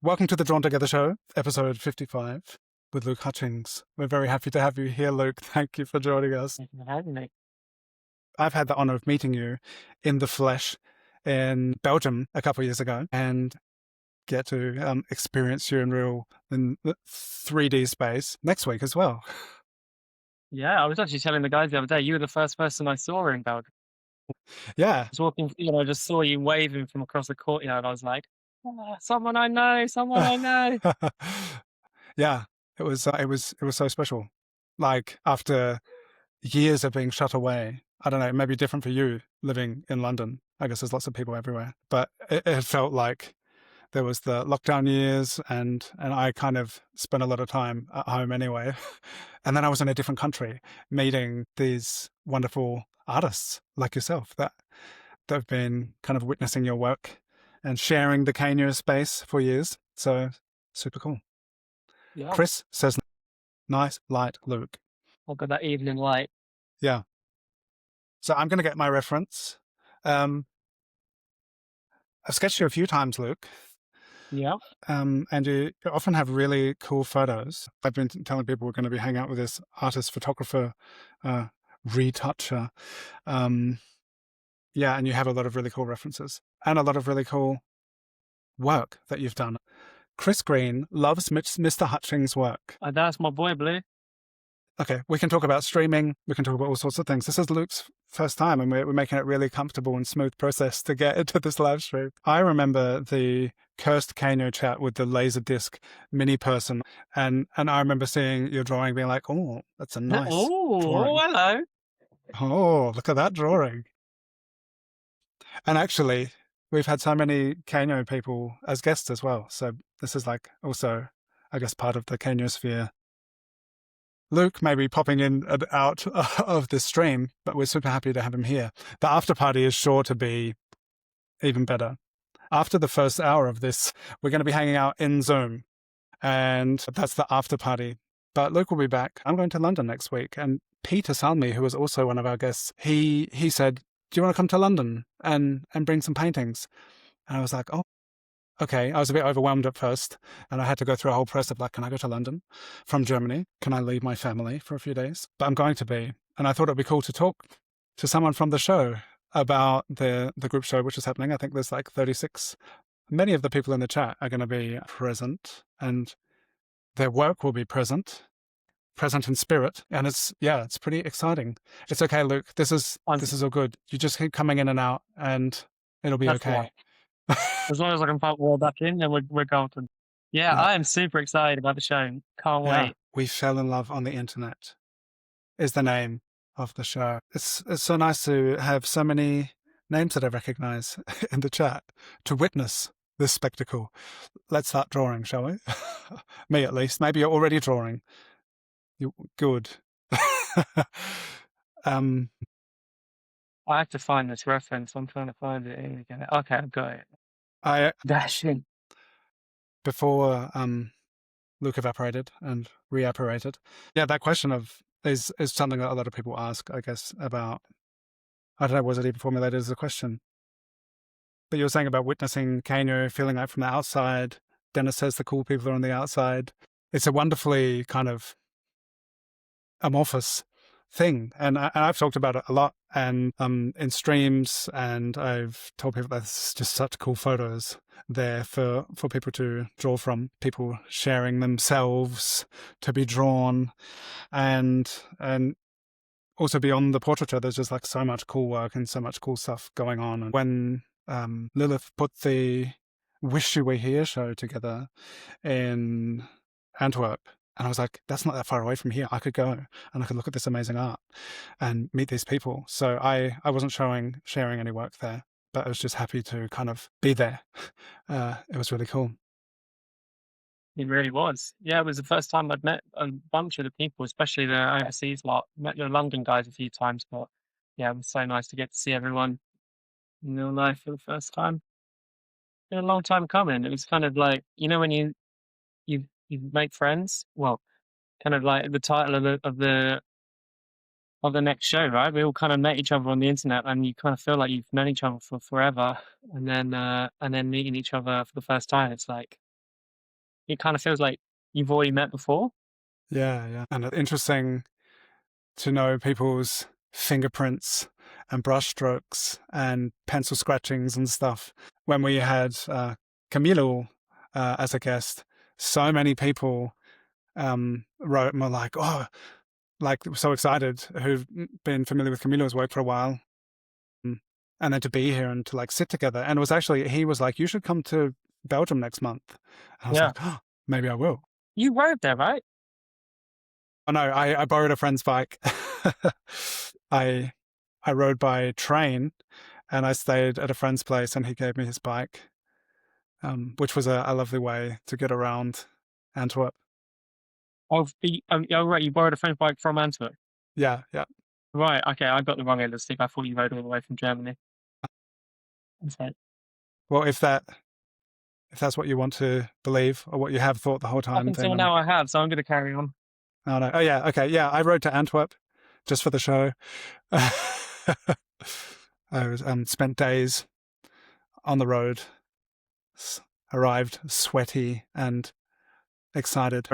Welcome to the Drawn Together Show, episode 55 with Luke Hutchings. We're very happy to have you here, Luke. Thank you for joining us. Thank you for having me. I've had the honor of meeting you in the flesh in Belgium a couple of years ago and get to experience you in real in the 3D space next week as well. Yeah, I was actually telling the guys the other day, you were the first person I saw in Belgium. Yeah. I was walking, I just saw you waving from across the courtyard. I was like, someone I know, someone I know. Yeah, it was so special. Like after years of being shut away, I don't know, maybe different for you living in London. I guess there's lots of people everywhere, but it felt like there was the lockdown years and I kind of spent a lot of time at home anyway. And then I was in a different country meeting these wonderful artists like yourself that have been kind of witnessing your work and sharing the Kenya space for years. So super cool. Yeah, Chris says, nice light, Luke. I've got that evening light. Yeah. So I'm going to get my reference. I've sketched you a few times, Luke. Yeah. And you often have really cool photos. I've been telling people we're going to be hanging out with this artist, photographer, retoucher. Yeah, and you have a lot of really cool references and a lot of really cool work that you've done. Chris Green loves Mr. Hutchings' work. That's my boy, Blue. Okay, we can talk about streaming. We can talk about all sorts of things. This is Luke's first time, and we're making it really comfortable and smooth process to get into this live stream. I remember the cursed Kano chat with the laser disc mini person, and I remember seeing your drawing, being like, "Oh, that's a nice drawing. Hello. Oh, look at that drawing." And actually, we've had so many Kano people as guests as well. So this is like also, I guess, part of the Kano sphere. Luke may be popping in and out of the stream, but we're super happy to have him here. The after party is sure to be even better. After the first hour of this, we're going to be hanging out in Zoom, and that's the after party. But Luke will be back. I'm going to London next week, and Peter Salmi, who was also one of our guests, he said, "Do you want to come to London and bring some paintings?" And I was like, "Oh, okay." I was a bit overwhelmed at first, and I had to go through a whole process of like, can I go to London from Germany? Can I leave my family for a few days? But I'm going to be. And I thought it'd be cool to talk to someone from the show about the group show, which is happening. I think there's like 36. Many of the people in the chat are going to be present, and their work will be present in spirit. And it's pretty exciting. It's okay, Luke. This is all good. You just keep coming in and out, and it'll be okay. Right. As long as I can put all back in, then we're golden. Yeah, I am super excited about the show. Can't wait. We Fell in Love on the Internet is the name of the show. It's so nice to have so many names that I recognize in the chat to witness this spectacle. Let's start drawing, shall we? Me at least. Maybe you're already drawing. Good. I have to find this reference. I'm trying to find it. Here we go. Okay, I've got it. Dashing. Before Luke evaporated and reapparated. Yeah, that question is something that a lot of people ask, I guess, about, I don't know, was it even formulated as a question? But you were saying about witnessing Kano, feeling like from the outside. Dennis says the cool people are on the outside. It's a wonderfully kind of amorphous thing, and I've talked about it a lot and in streams, and I've told people that's just such cool photos there for people to draw from, people sharing themselves to be drawn, and also beyond the portraiture, there's just like so much cool work and so much cool stuff going on. And when Lilith put the Wish You Were Here show together in Antwerp, and I was like, that's not that far away from here. I could go and I could look at this amazing art and meet these people. So I wasn't sharing any work there, but I was just happy to kind of be there. It was really cool. It really was. Yeah, it was the first time I'd met a bunch of the people, especially the overseas lot. Met the London guys a few times, but yeah, it was so nice to get to see everyone in real life for the first time. Been a long time coming. It was kind of like, when you make friends. Well, kind of like the title of the next show, right? We all kind of met each other on the internet, and you kind of feel like you've known each other for forever, and then meeting each other for the first time, it's like it kind of feels like you've already met before. Yeah, yeah. And it's interesting to know people's fingerprints and brushstrokes and pencil scratchings and stuff. When we had Camilo as a guest, so many people wrote and were like, oh, like so excited, who've been familiar with Camilo's work for a while. And then to be here and to like sit together. And it was actually, he was like, you should come to Belgium next month. And I was Yeah. like, oh, maybe I will. You rode there, right? Oh no, I borrowed a friend's bike. I I rode by train and I stayed at a friend's place and he gave me his bike, which was a lovely way to get around Antwerp. Oh, right, you borrowed a friend's bike from Antwerp. Yeah, yeah. Right, okay, I got the wrong end of the stick. I thought you rode all the way from Germany. Okay. Well, if that's what you want to believe or what you have thought the whole Up time, until then now I have, so I'm gonna carry on. oh no. Oh yeah, okay, yeah. I rode to Antwerp just for the show. I was spent days on the road, arrived sweaty and excited.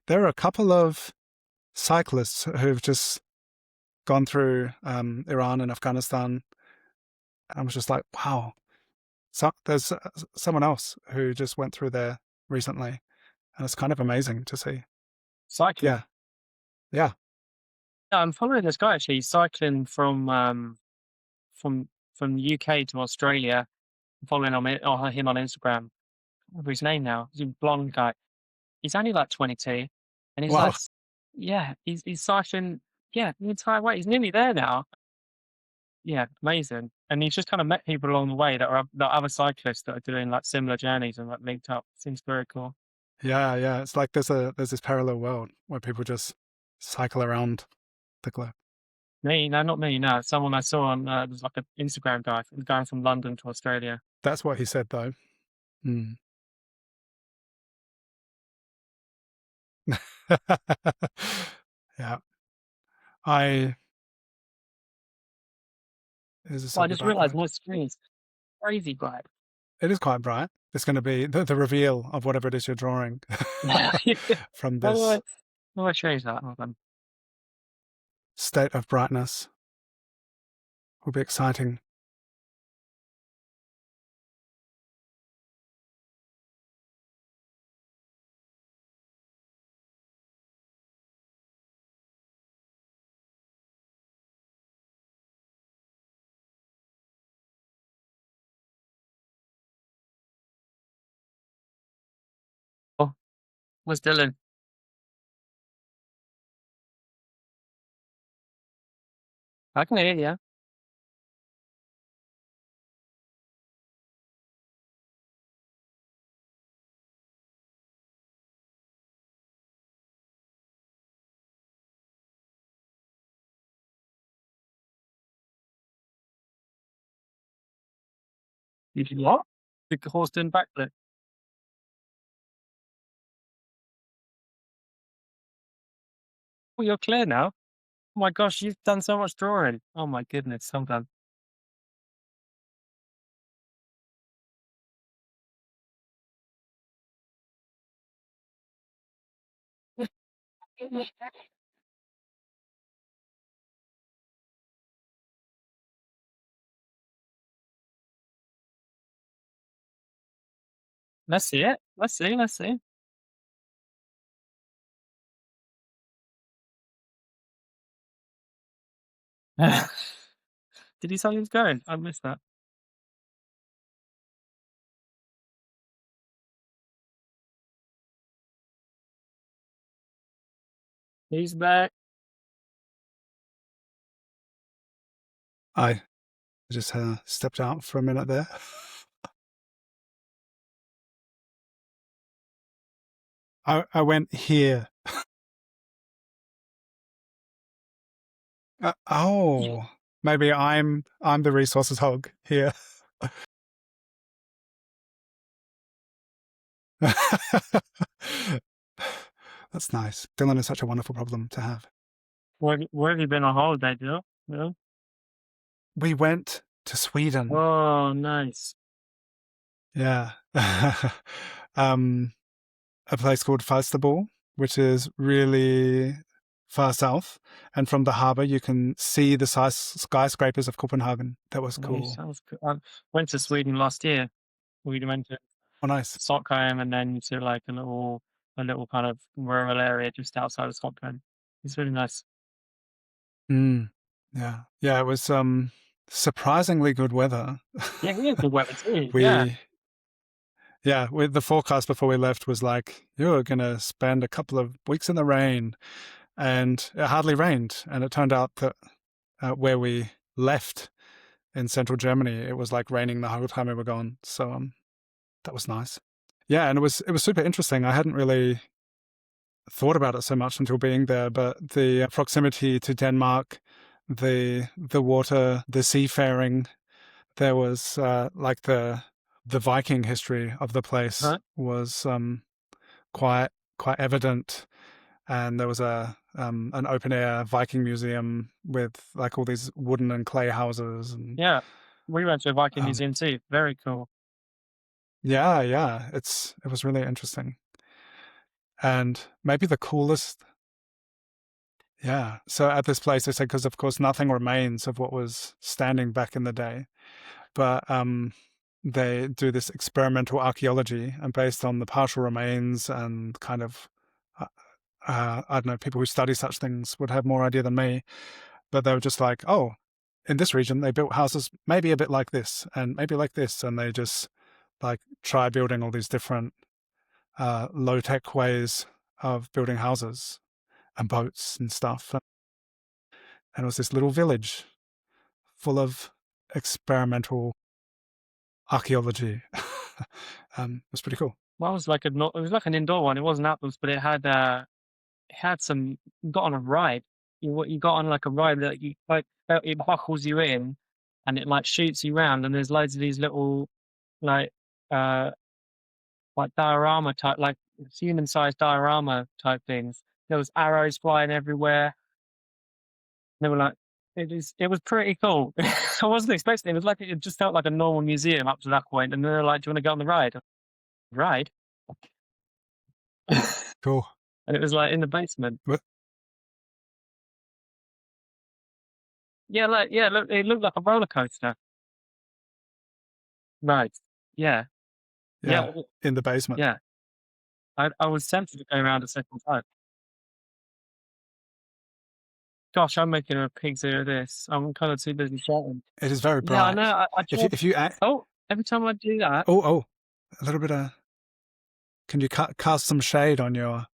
There are a couple of cyclists who've just gone through Iran and Afghanistan. I was just like, wow. So there's someone else who just went through there recently, and it's kind of amazing to see. Cycling. Yeah, yeah. Yeah, I'm following this guy actually. He's cycling from from the UK to Australia. I'm following him on Instagram. What's his name now? He's a blonde guy. He's only like 22, and he's like, Wow. yeah, he's cycling, yeah, the entire way. He's nearly there now. Yeah, amazing. And he's just kind of met people along the way that are other cyclists that are doing like similar journeys and like linked up. Seems very cool. Yeah, yeah. It's like there's this parallel world where people just cycle around the globe. Me, no, not me. No, someone I saw on it was like an Instagram guy going from London to Australia. That's what he said, though. Mm. Yeah, I. Is this Well, I slightly just bright realized light? my screen's crazy bright. It is quite bright. It's going to be the reveal of whatever it is you're drawing from How do I, this how do I change that? Hold on. state of brightness. Will be exciting. Oh, where's Dylan? I can hear you. You did what? The horse doing backflip. Oh, you're clear now. Oh my gosh, you've done so much drawing. Oh my goodness, I'm done. Let's see it. Let's see. Let's see. Did he say he was going? I missed that. He's back. I just stepped out for a minute there. I went here. Yeah. Oh, maybe I'm the resources hog here. That's nice. Dylan is such a wonderful problem to have. Where have you been on holiday, Jill? Yeah. We went to Sweden. Oh, nice. Yeah. um, a place called Falsterbo, which is really far south. And from the harbor, you can see the skyscrapers of Copenhagen. That was Nice, cool. sounds good. I went to Sweden last year. We went to Oh, nice. Stockholm and then to like a little kind of rural area just outside of Stockholm. It's really nice. Mm. Yeah. Yeah. It was surprisingly good weather. Yeah, we had good weather too. Yeah. we, yeah, with the forecast before we left was like, you're going to spend a couple of weeks in the rain. And it hardly rained. And it turned out that where we left in central Germany, it was like raining the whole time we were gone. So that was nice. Yeah, and it was super interesting. I hadn't really thought about it so much until being there, but the proximity to Denmark, the water, the seafaring, there was like the Viking history of the place Huh? was quite quite evident, and there was an open air Viking museum with like all these wooden and clay houses, and Yeah. We went to a Viking um, museum too. Very cool. yeah, it was really interesting, and maybe the coolest. Yeah. So at this place, they said, because of course nothing remains of what was standing back in the day, but they do this experimental archaeology, and based on the partial remains and kind of, uh, I don't know, people who study such things would have more idea than me, but they were just like, oh, in this region, they built houses maybe a bit like this and maybe like this. And they just like try building all these different low tech ways of building houses and boats and stuff. And it was this little village full of experimental archaeology. It was pretty cool. Well, it was like it was like an indoor one. It wasn't outdoors, but it had some. You got on a ride. You got on like a ride that you like. It buckles you in, and it like shoots you round. And there's loads of these little like uh like diorama type, like human sized diorama type things. There was arrows flying everywhere. They were like, it was pretty cool. I wasn't expecting it. It was like it just felt like a normal museum up to that point. And then they're like, "Do you want to go on the ride?" Ride, Cool. and it was like in the basement. But Yeah, like yeah, look, it looked like a roller coaster. Right. Yeah. Yeah. yeah, in the basement. Yeah. I was tempted to go around a second time. Gosh, I'm making a pig's ear of this. I'm kind of too busy shouting. It is very Yeah, I know. bright. I tried. If you Oh, every time I do that, oh, a little bit of, can you cast some shade on your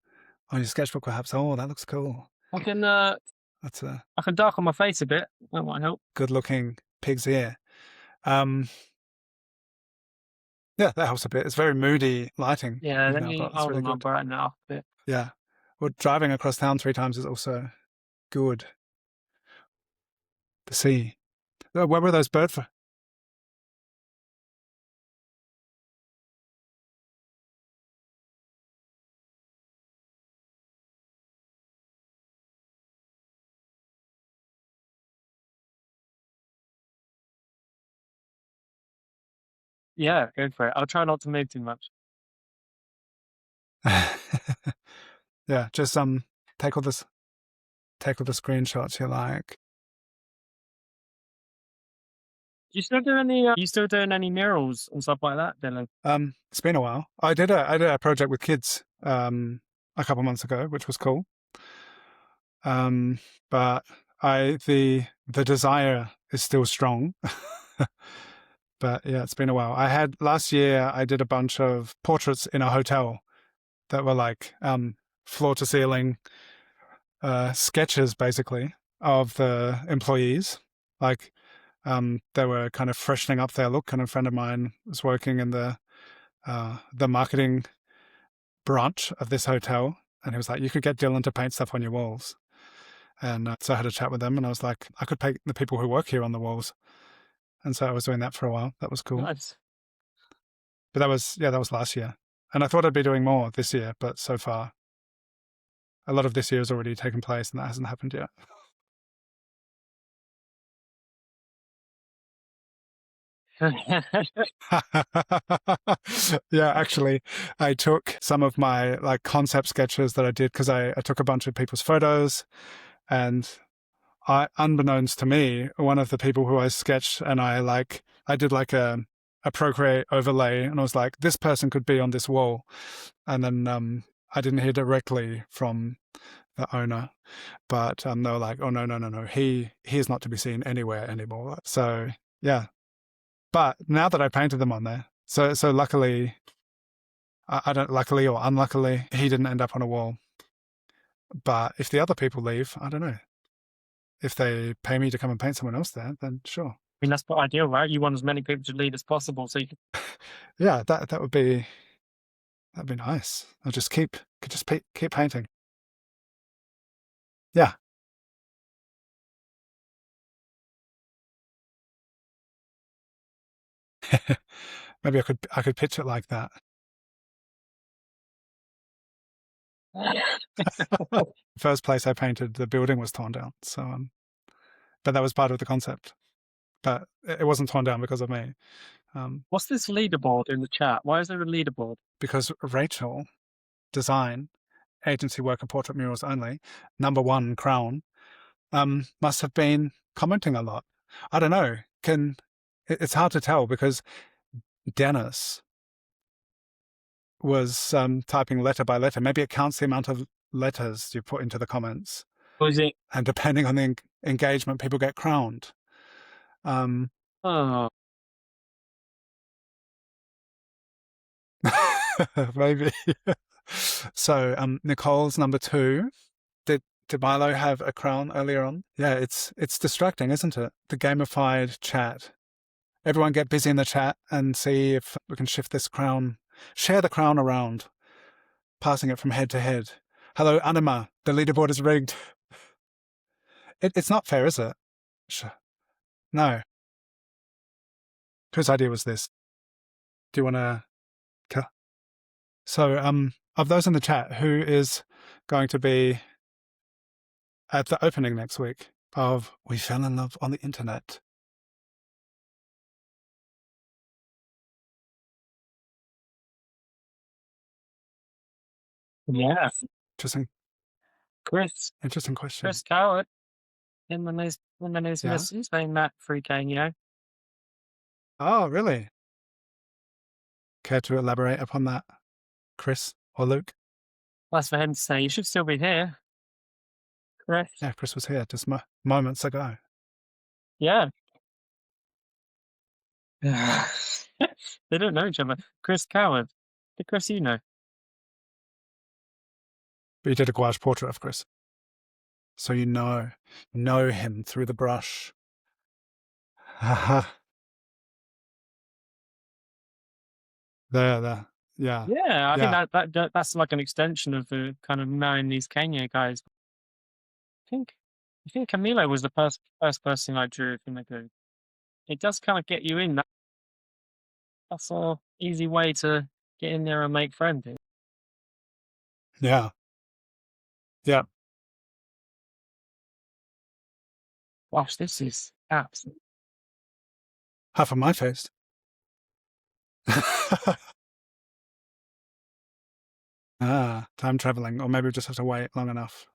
sketchbook perhaps? Oh, that looks cool. I can That's a I can darken my face a bit. That might help. good looking pig's ear. Um, yeah, that helps a bit. It's very moody lighting Yeah, you've let now me got. That's hold really on. I'll good. brighten it up a bit. Yeah. Well, driving across town 3 times is also good to see. Where were those bird for? Yeah, go for it. I'll try not to move too much. Yeah, just take all this take all the screenshots you like. You still doing any murals and stuff like that, Dylan? It's been a while. I did a project with kids a couple months ago, which was cool. But the desire is still strong. But yeah, it's been a while. Last year I did a bunch of portraits in a hotel that were like floor to ceiling sketches basically of the employees. Like they were kind of freshening up their look, and a friend of mine was working in the marketing branch of this hotel, and he was like, "You could get Dylan to paint stuff on your walls." And so I had a chat with them, and I was like, "I could paint the people who work here on the walls." And so I was doing that for a while. That was cool. Nice. But that was last year, and I thought I'd be doing more this year, but so far, a lot of this year has already taken place, and that hasn't happened yet. Yeah, actually, I took some of my like concept sketches that I did because I took a bunch of people's photos, and unbeknownst to me, one of the people who I sketched, and I did like a Procreate overlay, and I was like, this person could be on this wall, and then I didn't hear directly from the owner, but they were like, oh no, he is not to be seen anywhere anymore. So yeah, but now that I painted them on there, so luckily, I don't, luckily or unluckily, he didn't end up on a wall. But if the other people leave, I don't know. If they pay me to come and paint someone else there, then sure. I mean, that's not ideal, right? You want as many people to lead as possible, so you can. Yeah, that would be, that'd be nice. I'll just could just keep painting. Yeah. Maybe I could pitch it like that. First place I painted, the building was torn down. So but that was part of the concept. But it wasn't torn down because of me. What's this leaderboard in the chat? Why is there a leaderboard? Because Rachel, design, agency worker, portrait murals only, #1 crown, must have been commenting a lot. I don't know. It's hard to tell because Dennis was typing letter by letter. Maybe it counts the amount of letters you put into the comments, Or is it? and depending on the engagement, people get crowned. Oh, Maybe. So Nicole's #2. Did Milo have a crown earlier on? Yeah, it's distracting, isn't it? The gamified chat. Everyone get busy in the chat and see if we can shift this crown, share the crown around, passing it from head to head. Hello, Anima. The leaderboard is rigged. It's not fair, is it? No. Whose idea was this? Do you want to? So, of those in the chat, who is going to be at the opening next week of We Fell in Love on the Internet? yeah. Interesting, Chris. interesting question. Chris Coward. Him and his Yeah. missus, they met through Kano. Oh, really? Care to elaborate upon that, Chris or Luke? That's for him to say. You should still be here, Chris. Yeah, Chris was here just moments ago. Yeah. They don't know each other. Chris Coward. The Chris you know. But you did a gouache portrait of Chris, so you know him through the brush. There. Yeah. Yeah, I think Yeah. that's like an extension of the kind of knowing these Kenya guys. I think Camilo was the first person I drew from the group. It does kind of get you in. That's a easy way to get in there and make friends. Yeah. Yeah. Gosh, this is absolutely. Half of my face. Time traveling, or maybe we just have to wait long enough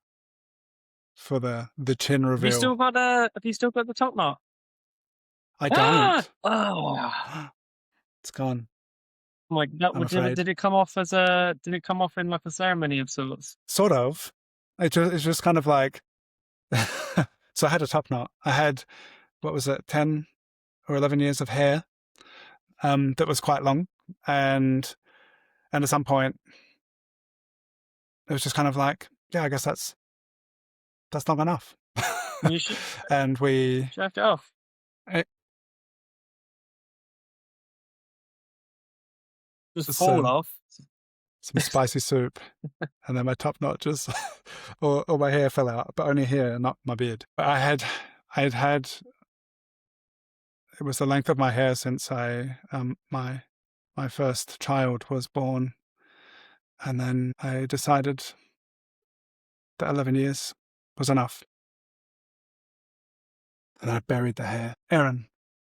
for the chin Have you still reveal. got the top knot? I Ah! don't. Oh, It's gone. like that. I'm Did it, afraid. did it come off as a? Did it come off in like a ceremony of sorts? Sort of. It's just kind of like. So I had a top knot. I had, what was it, 10 or 11 years of hair that was quite long, and at some point it was just kind of like, yeah, I guess that's long enough. You should And we shaved it off. it, Just fall some off. spicy soup, and then my top knot just or my hair fell out, but only here, not my beard. I had it was the length of my hair since my first child was born, and then I decided that 11 years was enough, and I buried the hair. Aaron,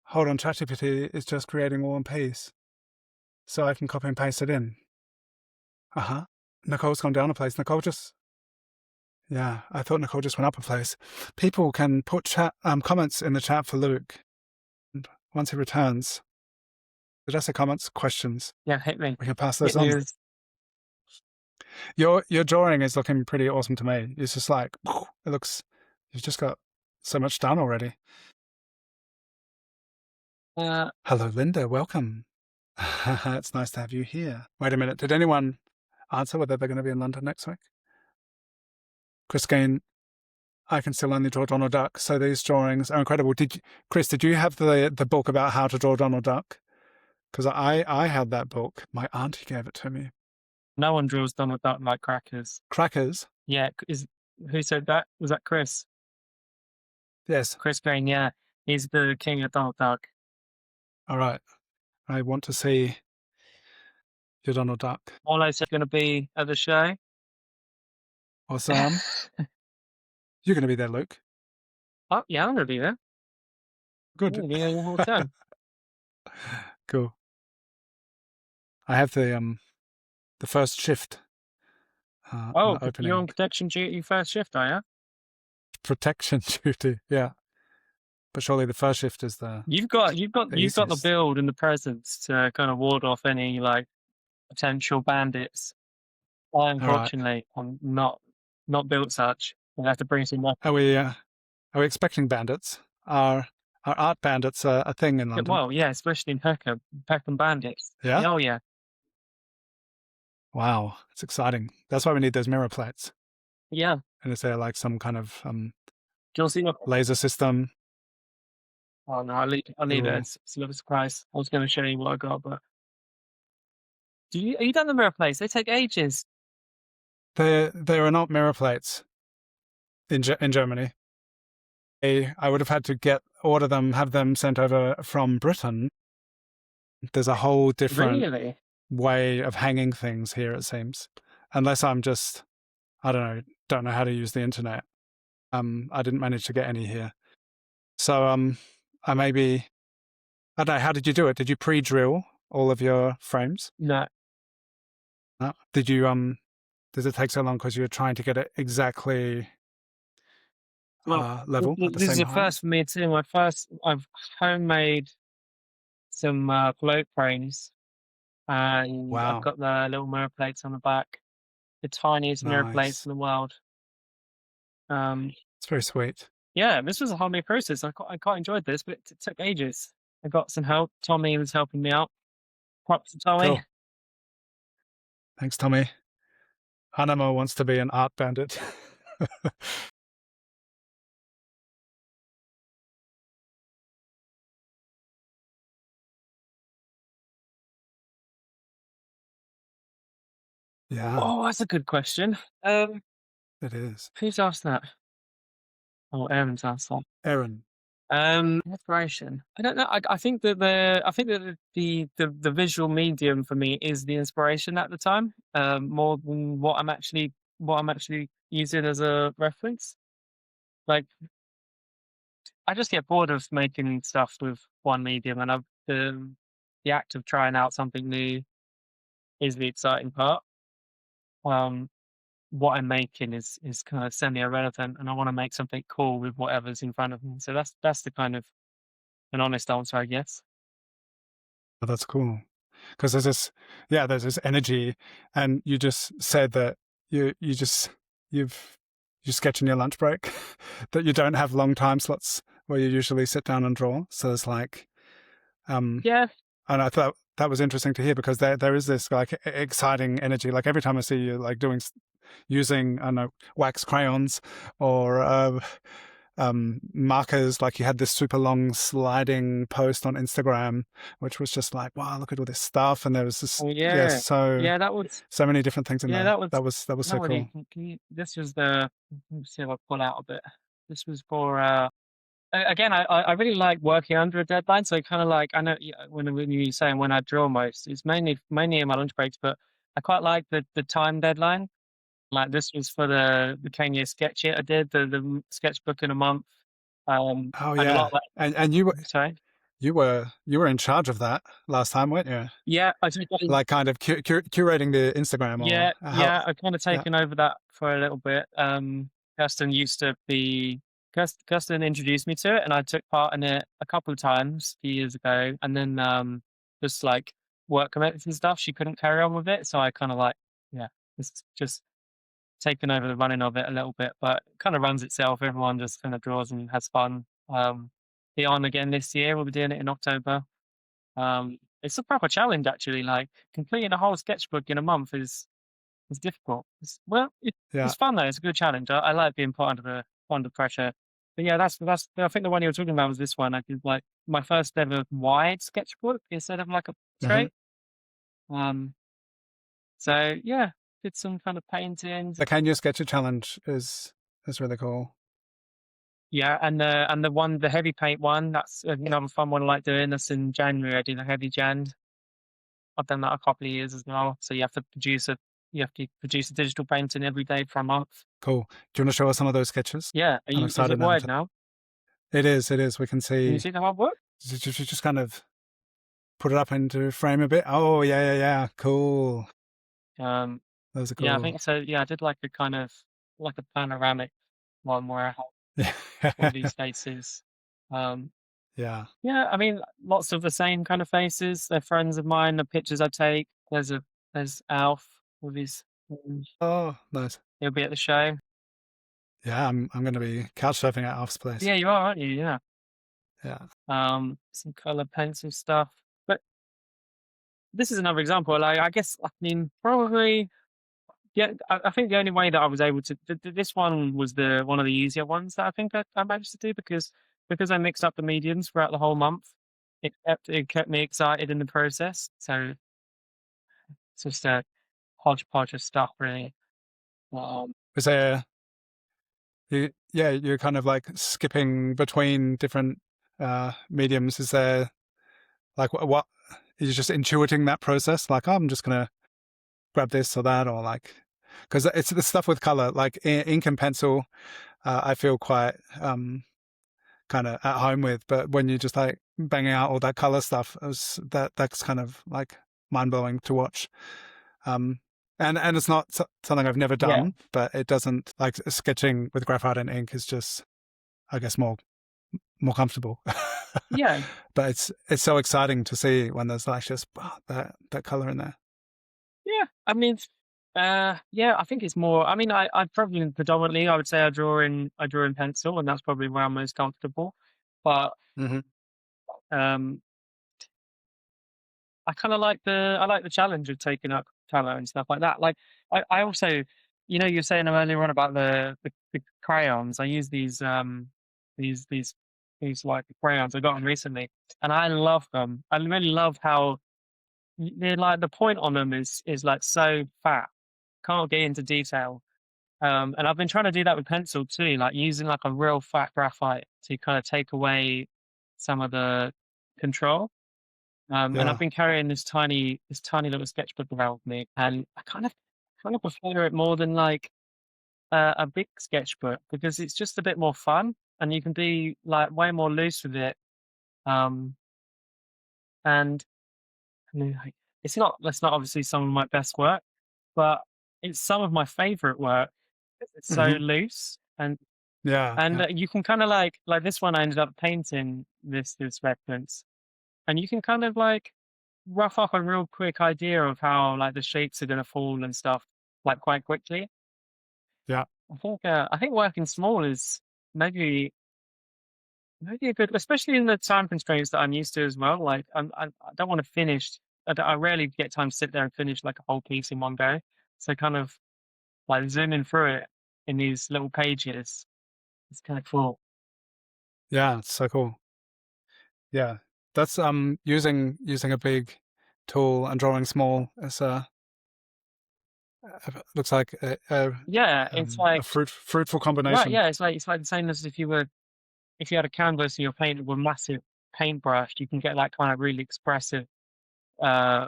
hold on, ChatGPT is just creating War and Peace, so I can copy and paste it in. Uh-huh. Nicole's gone down a place. Nicole just... Yeah, I thought Nicole just went up a place. People can put comments in the chat for Luke. And once he returns, did I say comments? Questions. Yeah, hit me. We can pass those Hit me on. with Your drawing is looking pretty awesome to me. It's just like, it looks... You've just got so much done already. Hello, Linda. Welcome. It's nice to have you here. Wait a minute. Did anyone answer whether they're going to be in London next week? Christine, I can still only draw Donald Duck, so these drawings are incredible. Chris, did you have the book about how to draw Donald Duck? Because I had that book. My auntie gave it to me. no one draws Donald Duck like crackers. Crackers? Yeah, who said that? Was that Chris? Yes. Chris Green, yeah. He's the king of Donald Duck. All right. I want to see your Donald Duck. Orlo's going to be at the show. Awesome. You're going to be there, Luke. Oh, yeah, I'm going to be there. Good. I'm gonna be there the whole time. Cool. I have the first shift. Oh, opening. you're on protection duty first shift, are you? Protection duty, yeah. But surely the first shift is the... You've got the easiest. build and the presence to kind of ward off any like potential bandits. I unfortunately am not built such. I have to bring some weapons. Are we expecting bandits? Are art bandits a thing in London? Well, yeah, especially in Peckham bandits. Yeah? Oh yeah. Wow, it's exciting. That's why we need those mirror plates. Yeah. And is there like some kind of Do you see laser system? Oh no, I'll leave it. It's a little surprise. I was going to show you what I got, but are you done the mirror plates? They take ages. There are not mirror plates in Germany. I would have had to order them, have them sent over from Britain. There's a whole different way of hanging things here, it seems. Unless I'm just, I don't know how to use the internet. I didn't manage to get any here. So I don't know, how did you do it? Did you pre-drill all of your frames? No. No. Did you does it take so long because you're trying to get it exactly level at the same height? This is a first for me too. I've homemade some float frames, and Wow. I've got the little mirror plates on the back, the tiniest mirror plates in the world. It's very sweet. Yeah, this was a homemade process. I quite enjoyed this, but it took ages. I got some help. Tommy was helping me out. Props to Tommy. Cool. Thanks, Tommy. Hanamo wants to be an art bandit. Yeah. Oh, that's a good question. It is. Who's asked that? Oh, Aaron's asked that. Aaron. Inspiration. I don't know. I think that the visual medium for me is the inspiration at the time, more than what I'm actually using as a reference. Like, I just get bored of making stuff with one medium, and the act of trying out something new is the exciting part. What I'm making is kind of semi-irrelevant, and I want to make something cool with whatever's in front of me. So that's the kind of an honest answer, I guess. Oh, that's cool. Because there's this energy, and you just said that you sketch in your lunch break, that you don't have long time slots where you usually sit down and draw. So it's like, yeah. And I thought that was interesting to hear, because there is this like exciting energy. Like every time I see you like using, I don't know, wax crayons or markers, like you had this super long sliding post on Instagram, which was just like, wow, look at all this stuff. And there was this, that was so many different things in there. That was so cool. This was let me see if I pull out a bit. This was for, again, I really like working under a deadline. So kind of like, I know when you're saying when I draw most, it's mainly in my lunch breaks, but I quite like the time deadline. Like this was for the Kenya sketch I did, the sketchbook in a month. Oh yeah, and you were sorry. you were in charge of that last time, weren't you? Yeah, I took Like kind of curating the Instagram or yeah, how? yeah, I've kind of Yeah. taken over that for a little bit. Kirsten used to be Kirsten introduced me to it, and I took part in it a couple of times a few years ago. And then just like work commitments and stuff, she couldn't carry on with it, so I kind of like yeah, just taken over the running of it a little bit. But it kind of runs itself. Everyone just kind of draws and has fun. Be on again this year. We'll be doing it in October. It's a proper challenge actually. Like completing a whole sketchbook in a month is difficult. Yeah. It's fun though. It's a good challenge. I like being put under pressure. But yeah, that's. I think the one you were talking about was this one. I did like my first ever wide sketchbook instead of like a Hmm. portrait. Um, so yeah, did some kind of paintings. The Can You Sketch a challenge is really cool. Yeah, and the heavy paint one. That's another fun one I like doing. That's in January. I do the heavy Jan. I've done that a couple of years as well. So you have to produce a digital painting every day for a month. Cool. Do you want to show us some of those sketches? Yeah, I'm is it excited now. wide now? It is. It is. We can Can you see. see the artwork? Just kind of put it up into frame a bit. Oh yeah, yeah, yeah. Cool. Um, Those are yeah, I cool. think so. Yeah, I did like a kind of like a panoramic one where I Yeah. have all these faces. Um, Yeah. yeah, I mean, lots of the same kind of faces. They're friends of mine. The pictures I take. There's Alf with his. Oh, nice. He'll be at the show. Yeah, I'm going to be couch surfing at Alf's place. Yeah, you are, aren't you? Yeah. Yeah. Some color pencil stuff. But this is another example. Like, I guess, I mean, probably, yeah. I think the only way that I was able to, this one was the one of the easier ones that I think I managed to do because I mixed up the mediums throughout the whole month. It kept me excited in the process. So it's just a hodgepodge of stuff, really. Um, Was there yeah, you're kind of like skipping between different mediums. Is there like what you're just intuiting that process? Like, oh, I'm just gonna grab this or that, or like, because it's the stuff with color, like ink and pencil. I feel quite kind of at home with, but when you're just like banging out all that color stuff, that's kind of like mind blowing to watch. Um, and it's not something I've never yeah, done, but it doesn't like sketching with graphite and ink is just, I guess, more comfortable. yeah, But it's so exciting to see when there's like just that color in there. yeah. I mean, yeah, I think it's more. I mean, I probably predominantly I would say I draw in pencil, and that's probably where I'm most comfortable. But Hmm. um, I like the challenge of taking up color and stuff like that. Like I also, you're saying earlier on about the crayons. I use these these these like crayons I got them recently, and I love them. I really love how they're like the point on them is like so fat. Can't get into detail. And I've been trying to do that with pencil too, like using like a real fat graphite to kind of take away some of the control. And I've Yeah. been carrying this tiny little sketchbook around with me, and I kind of prefer it more than like a big sketchbook because it's just a bit more fun, and you can be like way more loose with it. Um, and I mean, like, that's not obviously some of my best work, but it's some of my favorite work. It's so Hmm. loose, Yeah. and Yeah. you can kind of like this one. I ended up painting this reference, and you can kind of like rough up a real quick idea of how like the shapes are going to fall and stuff like quite quickly. Yeah. I think working small is maybe maybe a good, especially in the time constraints that I'm used to as well. Like I don't want to finish. I rarely get time to sit there and finish like a whole piece in one go. So kind of like zooming through it in these little pages, it's kind of cool. Yeah. It's so cool. Yeah. That's using a big tool and drawing small is looks like Yeah, it's like a fruitful right. combination. Yeah, it's like the same as if you had a canvas and you're painting with a massive paintbrush, you can get that kind of really expressive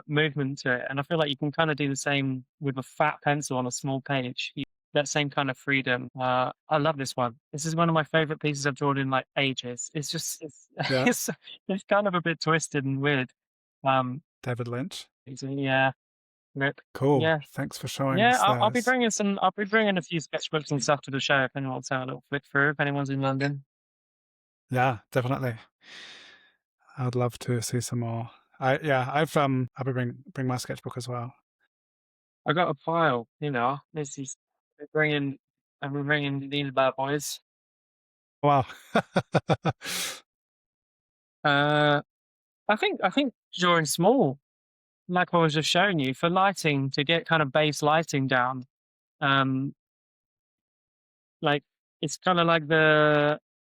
movement to it. And I feel like you can kind of do the same with a fat pencil on a small page. that same kind of freedom. I love this one. This is one of my favorite pieces I've drawn in like ages. It's just Yeah, it's it's kind of a bit twisted and weird. Um, David Lynch. yeah, rip. Cool. Yeah, Thanks for showing yeah. us I'll be those. bringing some. I'll be bringing a few sketchbooks and stuff to the show if anyone wants to have a little flick through. If anyone's in London, Yeah, definitely. I'd love to see some more. I'll be bring my sketchbook as well. I got a pile. You know, this is we're bringing and we're bringing these bad boys. Wow. Uh, I think drawing small, like I was just showing you, for lighting to get kind of base lighting down. Um, like it's kind of like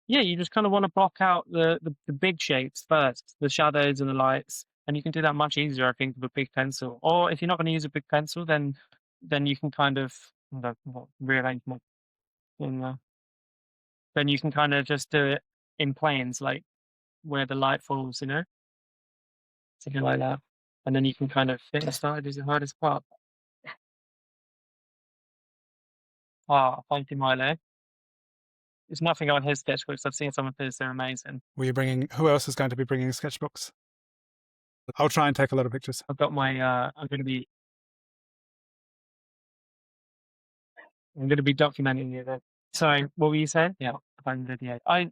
yeah, you just kind of want to block out the big shapes first, the shadows and the lights, and you can do that much easier, I think, with a big pencil. Or if you're not going to use a big pencil, then you can kind of rearrange more. In, then you can kind of just do it in planes, like where the light falls, something like that. And then you can kind of fit the side is the hardest part. Ah, thank you, Milo. There's nothing on his sketchbooks. I've seen some of his; they're amazing. Were you bringing? Who else is going to be bringing sketchbooks? I'll try and take a lot of pictures. I've got my. I'm gonna be documenting you then. Sorry, what were you saying? Yeah, phone video. I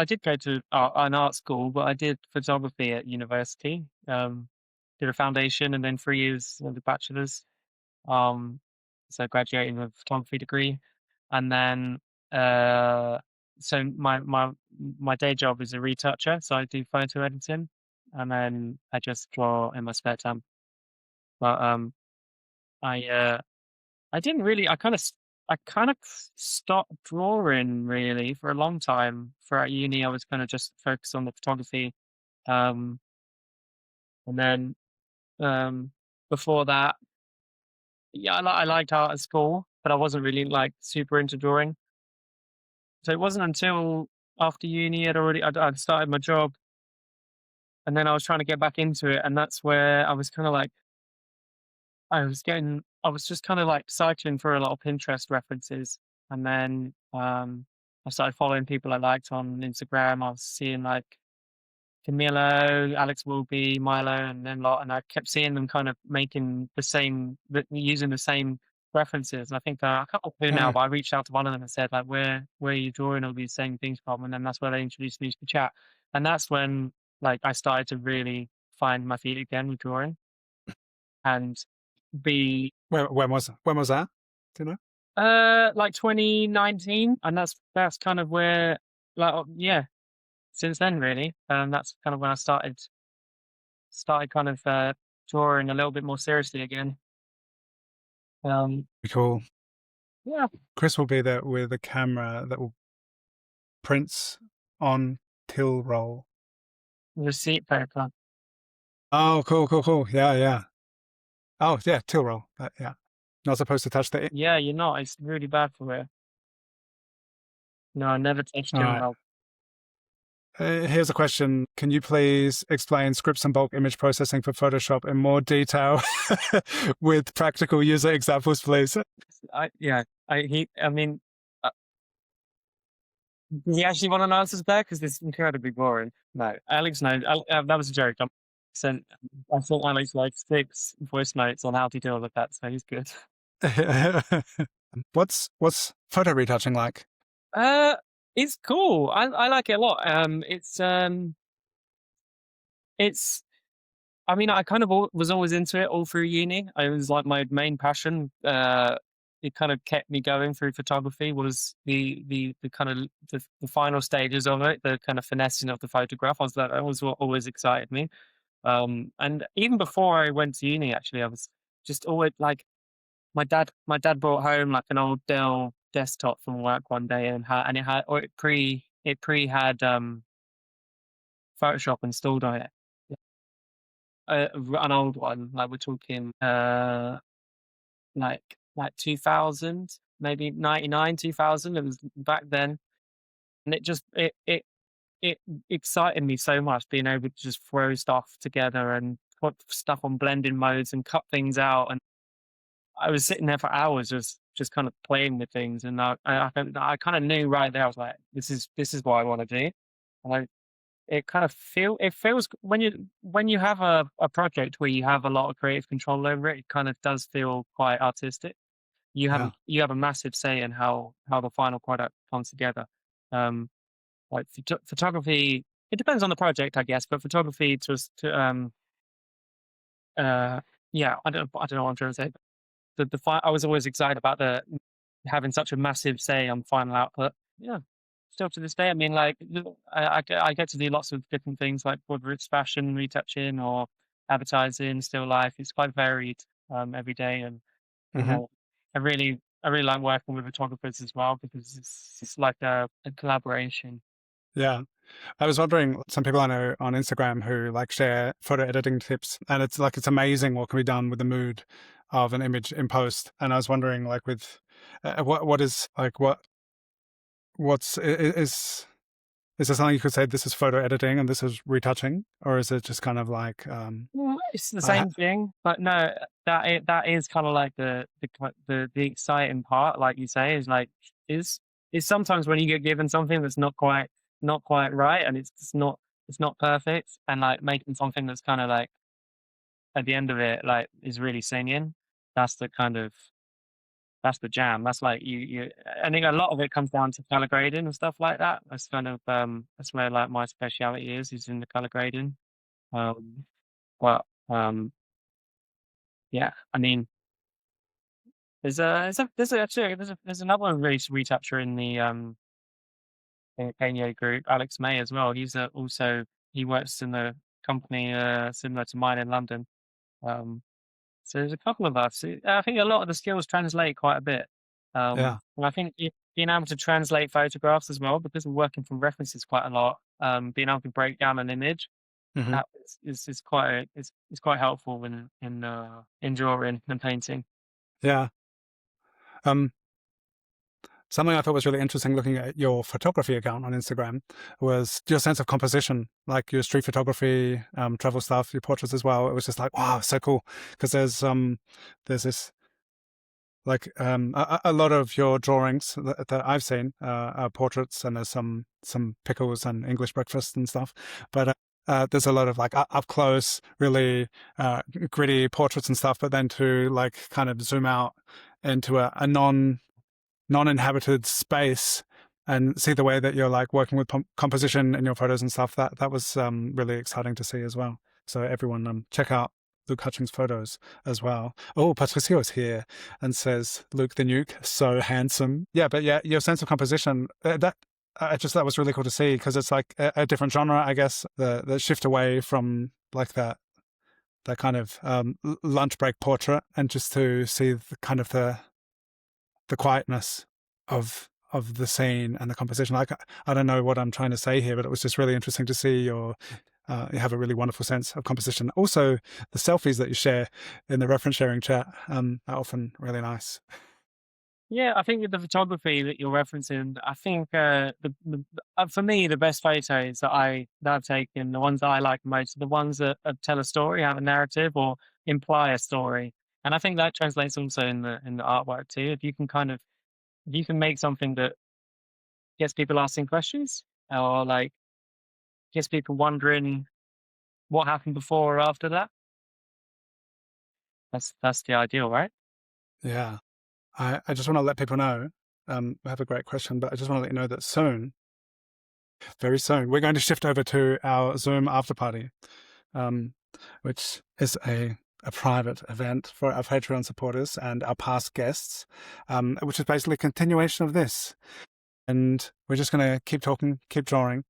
did go to an art school, but I did photography at university. Did a foundation and then 3 years of the bachelor's. Um, so graduating with a photography degree, and then uh, so my day job is a retoucher, so I do photo editing, and then I just draw in my spare time. But I I didn't really. I kind of stopped drawing really for a long time. Throughout uni, I was kind of just focused on the photography. Um, and then before that, yeah, I liked art at school, but I wasn't really like super into drawing. So it wasn't until after uni I'd started my job, and then I was trying to get back into it, and that's where I was kind of like I was just kind of like cycling through a lot of Pinterest references, and then I started following people I liked on Instagram. I was seeing like Camilo, Alex Wilby, Milo, and then lot, and I kept seeing them kind of making using the same references. And I think I can't remember who now, Yeah. but I reached out to one of them and said like, where are you drawing all these same things from? And then that's where they introduced me to the chat, and that's when like I started to really find my feet again with drawing and be When was that? Do you know? like 2019, and that's kind of where like yeah, since then really, that's kind of when I started kind of drawing a little bit more seriously again. Um, Cool. yeah, Chris will be there with a camera that will prints on till roll. receipt paper. Oh, cool. Yeah. Oh, yeah, till roll. Yeah. Not supposed to touch the ink. Yeah, you're not. It's really bad for it. No, I never touched All it. right. Here's a question. Can you please explain scripts and bulk image processing for Photoshop in more detail with practical user examples, please? I yeah. I mean, uh, do you actually want an answer to that? Because this is incredibly boring. No, Alex knows. That was a joke. Sent I sent Alex like 6 voice notes on how to deal with that, so he's good. What's photo retouching like? Uh, it's cool. I like it a lot. It's. I mean, I kind of was always into it all through uni. It was like my main passion. It kind of kept me going through photography. Was the kind of the final stages of it, the kind of finessing of the photograph. That was what always excited me. And even before I went to uni, actually, I was just always like my dad brought home like an old Dell desktop from work one day and it had or it pre had Photoshop installed on it. An old one, like we're talking like 2000, maybe 99, 2000. It was back then, and it excited me so much being able to just throw stuff together and put stuff on blending modes and cut things out. I was sitting there for hours just kind of playing with things, and I kind of knew right there. I was like, this is what I want to do, and it feels when you have a project where you have a lot of creative control over it, it kind of does feel quite artistic. Yeah. You have a massive say in how the final product comes together. Um, like photography, it depends on the project, I guess, but photography uh, yeah, I don't know what I'm trying to say. I was always excited about the having such a massive say on final output. Yeah, still to this day. I mean, like I get to do lots of different things, like whether it's fashion, retouching, or advertising, still life. It's quite varied every day, and you Hmm. know, I really like working with photographers as well because it's like a collaboration. Yeah. I was wondering, some people I know on Instagram who like share photo editing tips, and it's like it's amazing what can be done with the mood of an image in post. And I was wondering, like, with what is like is there something you could say this is photo editing and this is retouching, or is it just kind of like It's the I ha- same thing, but no, that is kind of like the exciting part, like you say, is like is is sometimes when you get given something that's not quite right, and it's not perfect, and like making something that's kind of like at the end of it like is really singing. That's the kind of that's the jam. That's like you. I think a lot of it comes down to color grading and stuff like that. That's kind of that's where like my speciality is in the color grading. Um, but yeah, I mean, there's another retoucher in the Kanye group, Alex May as well. He's also he works in the company similar to mine in London. Um, so there's a couple of us. I think a lot of the skills translate quite a bit. yeah. And I think being able to translate photographs as well, because we're working from references quite a lot. Being able to break down an image Hmm. that is quite is quite helpful in drawing and painting. Yeah. Um, Something I thought was really interesting looking at your photography account on Instagram was your sense of composition, like your street photography, travel stuff, your portraits as well. It was just like, wow, so cool. Because there's this like a lot of your drawings that I've seen are portraits, and there's some pickles and English breakfast and stuff. But there's a lot of like up close, really gritty portraits and stuff. But then to like kind of zoom out into a non-inhabited space and see the way that you're like working with composition in your photos and stuff, that was really exciting to see as well. So everyone check out Luke Hutchings' photos as well. Oh, Patricio's here and says Luke the Nuke, so handsome. Yeah, but yeah, your sense of composition, that was really cool to see, because it's like a different genre, I guess. The shift away from like that kind of lunch break portrait, and just to see the kind of the quietness of the scene and the composition. Like, I don't know what I'm trying to say here, but it was just really interesting to see you have a really wonderful sense of composition. Also, the selfies that you share in the reference sharing chat are often really nice. Yeah, I think with the photography that you're referencing, I think for me the best photos that I've taken, the ones that I like most, are the ones that tell a story, have a narrative, or imply a story. And I think that translates also in the artwork too. If you can make something that gets people asking questions, or like gets people wondering what happened before or after that, that's the ideal, right? Yeah. I just want to let people know, I have a great question, but I just want to let you know that soon, very soon, we're going to shift over to our Zoom after party, um, which is a private event for our Patreon supporters and our past guests, which is basically a continuation of this. And we're just going to keep talking, keep drawing.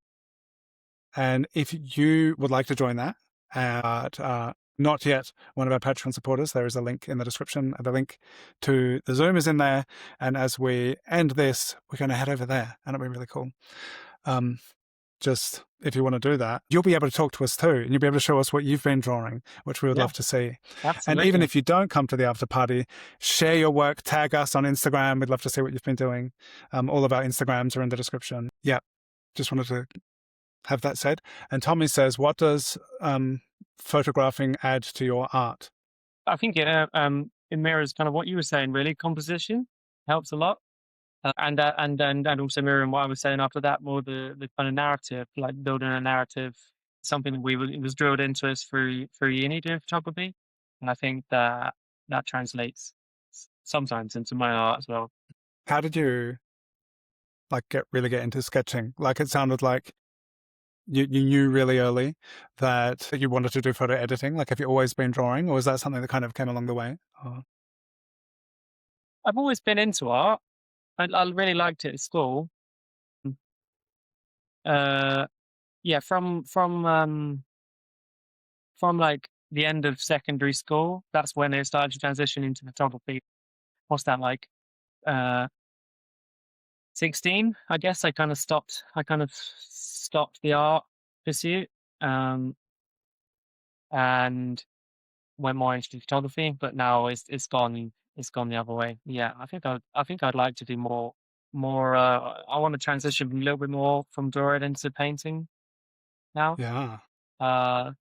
And if you would like to join that, but not yet one of our Patreon supporters, there is a link in the description. The link to the Zoom is in there. And as we end this, we're going to head over there, and it'll be really cool. Just if you want to do that, you'll be able to talk to us too, and you'll be able to show us what you've been drawing, which we would Yeah, love to see. And even absolutely. if you don't come to the after party, share your work, tag us on Instagram. We'd love to see what you've been doing. All of our Instagrams are in the description. Yeah, just wanted to have that said. And Tommy says, what does photographing add to your art? I think it mirrors kind of what you were saying. Really, composition helps a lot. And also mirroring what I was saying after that, more the kind of narrative, like building a narrative, something that it was drilled into us through uni doing photography, and I think that that translates sometimes into my art as well. How did you like really get into sketching? Like it sounded like you knew really early that you wanted to do photo editing. Like have you always been drawing, or was that something that kind of came along the way? Oh, I've always been into art. I really liked it at school. Uh, yeah, from like the end of secondary school, that's when it started to transition into photography. What's that like? Uh, 16, I guess I kind of stopped the art pursuit, um, and went more into photography, but now it's gone the other way. Yeah, I think I'd like to do more I want to transition a little bit more from drawing into painting now. yeah, Uh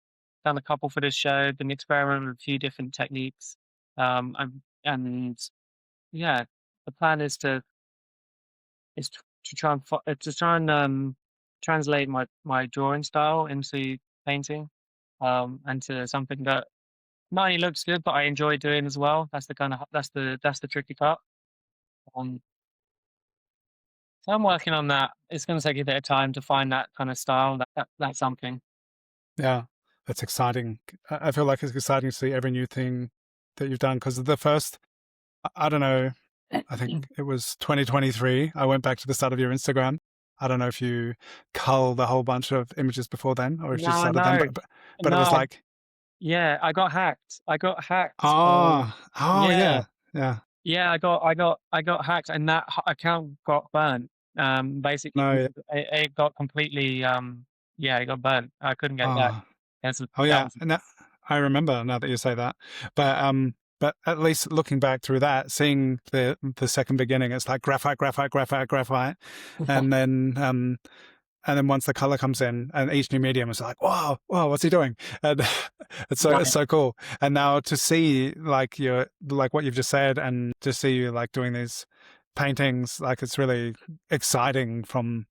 Done a couple for this show, been experimenting with a few different techniques. And yeah, the plan is to try and translate my drawing style into painting, and to something that not only looks good, but I enjoy doing as well. That's the kind of that's the tricky part. Um, so I'm working on that. It's going to take a bit of time to find that kind of style. That's something. yeah. That's exciting. I feel like it's exciting to see every new thing that you've done because the first, I don't know, I think it was 2023. I went back to the start of your Instagram. I don't know if you culled a whole bunch of images before then, or if you No, started then, no, but it no. was like, Yeah, I got hacked. I got hacked. oh Yeah, yeah, yeah, yeah. I got hacked, and that account got burnt. Basically, no, yeah, it got completely. Yeah, it got burnt. I couldn't get it back. oh, oh That yeah. was And that, I remember now that you say that, but at least looking back through that, seeing the second beginning, it's like graphite, graphite, graphite, graphite, and then once the color comes in and each new medium is like, wow, wow, what's he doing? And it's right. so cool. And now to see like like what you've just said and to see you like doing these paintings, like it's really exciting from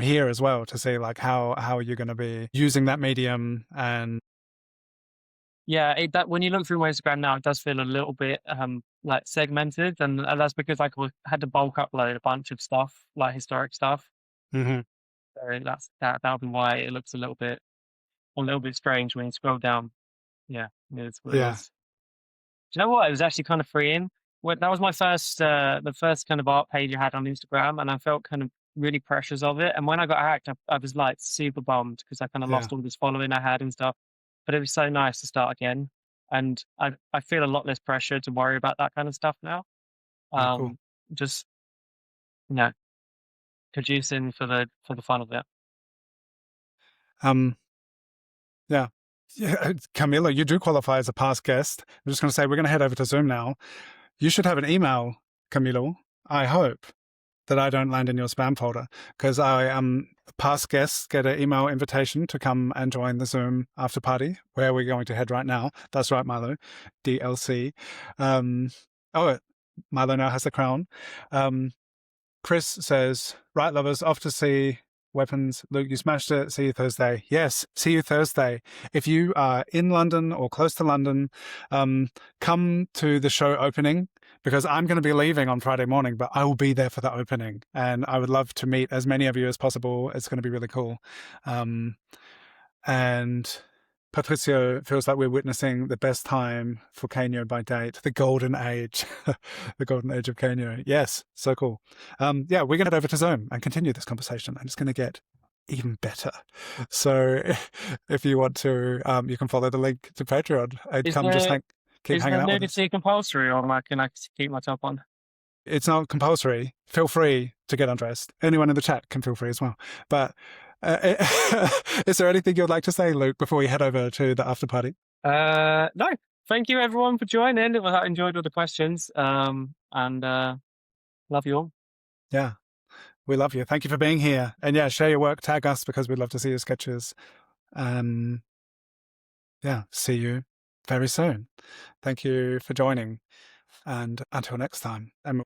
here as well to see like how you're going to be using that medium and Yeah, that when you look through my Instagram now, it does feel a little bit like segmented, and that's because had to bulk upload a bunch of stuff, like historic stuff. mhm, So that'll be why it looks a little bit strange when you scroll down. Yeah, it's what it yeah, is. Do you know what? It was actually kind of freeing. That was my the first kind of art page I had on Instagram, and I felt kind of really precious of it. And when I got hacked, I was like super bummed because I kind of yeah, lost all this following I had and stuff. But it was so nice to start again, and I feel a lot less pressure to worry about that kind of stuff now. oh, cool. Um, just you know, producing for the fun of it. um yeah, yeah, Camilla, you do qualify as a past guest. I'm just going to say we're going to head over to Zoom now. You should have an email, Camilo. I hope that I don't land in your spam folder because I past guests get an email invitation to come and join the Zoom after party where we're going to head right now. That's right, Milo, DLC. Um, oh, Milo now has the crown. Um, Chris says, right, lovers, off to see Weapons. Luke, you smashed it. See you Thursday. Yes, see you Thursday. If you are in London or close to London, come to the show opening because I'm going to be leaving on Friday morning, but I will be there for the opening. And I would love to meet as many of you as possible. It's going to be really cool. And Patricio feels like we're witnessing the best time for Canio by date, the golden age, the golden age of Canio. Yes, so cool. Yeah, we're going to head over to Zoom and continue this conversation, and it's going to get even better. So if you want to, you can follow the link to Patreon and Is come just the keep hanging the out with us. nudity compulsory, or can I keep my top on? It's not compulsory. Feel free to get undressed. Anyone in the chat can feel free as well. But is there anything you'd like to say, Luke, before we head over to the after party? No. Thank you everyone for joining. I enjoyed all the questions. And love you all. Yeah, we love you. Thank you for being here. And yeah, share your work, tag us because we'd love to see your sketches. Yeah, see you very soon. Thank you for joining, and until next time. And